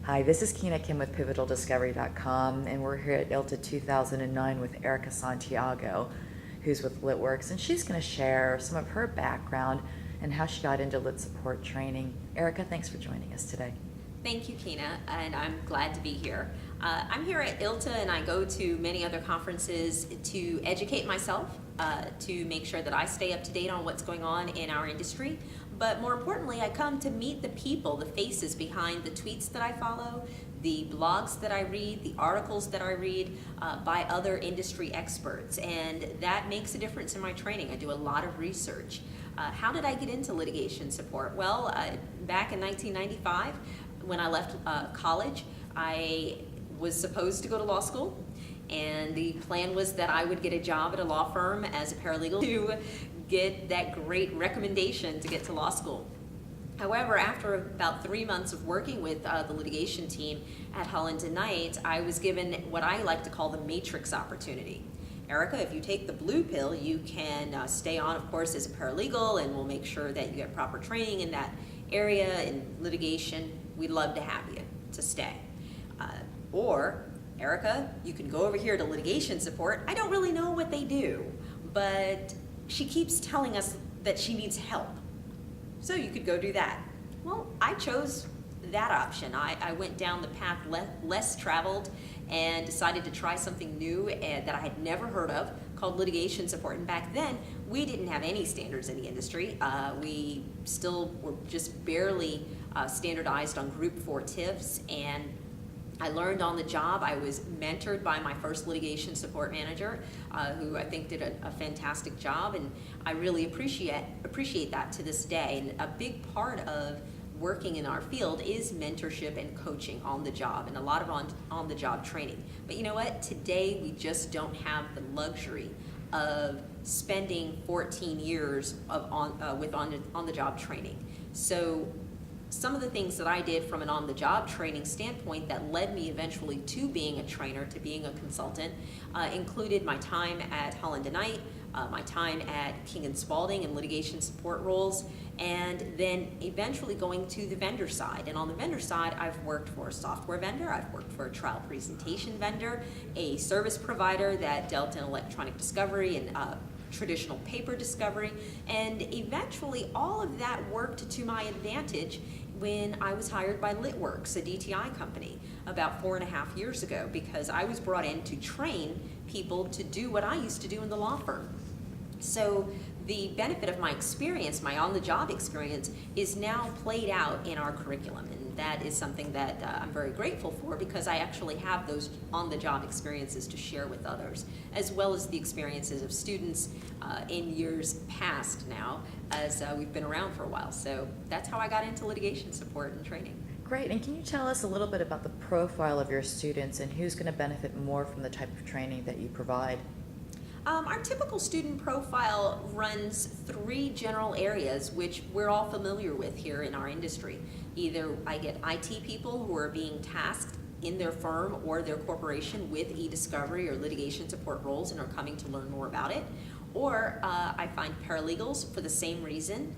Hi, this is Kina Kim with PivotalDiscovery.com, and we're here at ILTA 2009 with Erika Santiago, who's with LitWorks, and she's going to share some of her background and how she got into lit support training. Erika, thanks for joining us today. Thank you, Kina, and I'm glad to be here. I'm here at ILTA, and I go to many other conferences to educate myself, to make sure that I stay up to date on what's going on in our industry. But more importantly, I come to meet the people, the faces behind the tweets that I follow, the blogs that I read, the articles that I read by other industry experts, and that makes a difference in my training. I do a lot of research. How did I get into litigation support? Well, back in 1995, when I left college, I was supposed to go to law school, and the plan was that I would get a job at a law firm as a paralegal to get that great recommendation to get to law school. However, after about 3 months of working with the litigation team at Knight, I was given what I like to call the matrix opportunity. Erika, if you take the blue pill, you can stay on, of course, as a paralegal, and we'll make sure that you get proper training in that area in litigation. We'd love to have you to stay. Or, Erika, you can go over here to litigation support. I don't really know what they do, but she keeps telling us that she needs help. So you could go do that. Well, I chose that option. I went down the path less traveled and decided to try something new that I had never heard of called litigation support. And back then, we didn't have any standards in the industry. We still were just barely standardized on Group 4 TIFs, and I learned on the job. I was mentored by my first litigation support manager, who I think did a fantastic job, and I really appreciate that to this day. And a big part of working in our field is mentorship and coaching on the job, and a lot of on the job training. But you know what? Today we just don't have the luxury of spending 14 years with on the job training. So some of the things that I did from an on-the-job training standpoint that led me eventually to being a trainer, to being a consultant, included my time at Holland & Knight, my time at King & Spalding in litigation support roles, and then eventually going to the vendor side. And on the vendor side, I've worked for a software vendor, I've worked for a trial presentation vendor, a service provider that dealt in electronic discovery and traditional paper discovery, and eventually all of that worked to my advantage when I was hired by LitWorks, a DTI company, about 4.5 years ago, because I was brought in to train people to do what I used to do in the law firm. So the benefit of my experience, my on-the-job experience, is now played out in our curriculum, and that is something that I'm very grateful for, because I actually have those on-the-job experiences to share with others, as well as the experiences of students in years past now, as we've been around for a while. So that's how I got into litigation support and training. Great, and can you tell us a little bit about the profile of your students and who's going to benefit more from the type of training that you provide? Our typical student profile runs 3 general areas, which we're all familiar with here in our industry. Either I get IT people who are being tasked in their firm or their corporation with e-discovery or litigation support roles and are coming to learn more about it, or I find paralegals for the same reason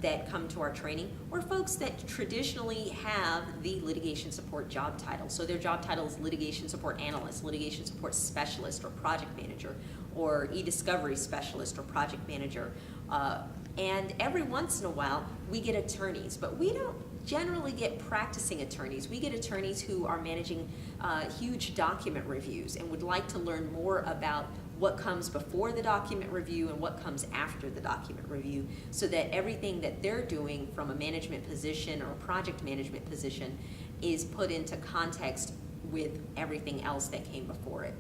that come to our training, or folks that traditionally have the litigation support job title. So their job title is litigation support analyst, litigation support specialist, or project manager, or e-discovery specialist or project manager. And every once in a while, we get attorneys, but we don't generally get practicing attorneys. We get attorneys who are managing huge document reviews and would like to learn more about what comes before the document review and what comes after the document review, so that everything that they're doing from a management position or a project management position is put into context with everything else that came before it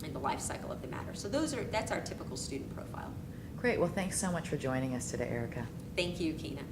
in the life cycle of the matter. So that's our typical student profile. Great, well thanks so much for joining us today, Erika. Thank you, Kina.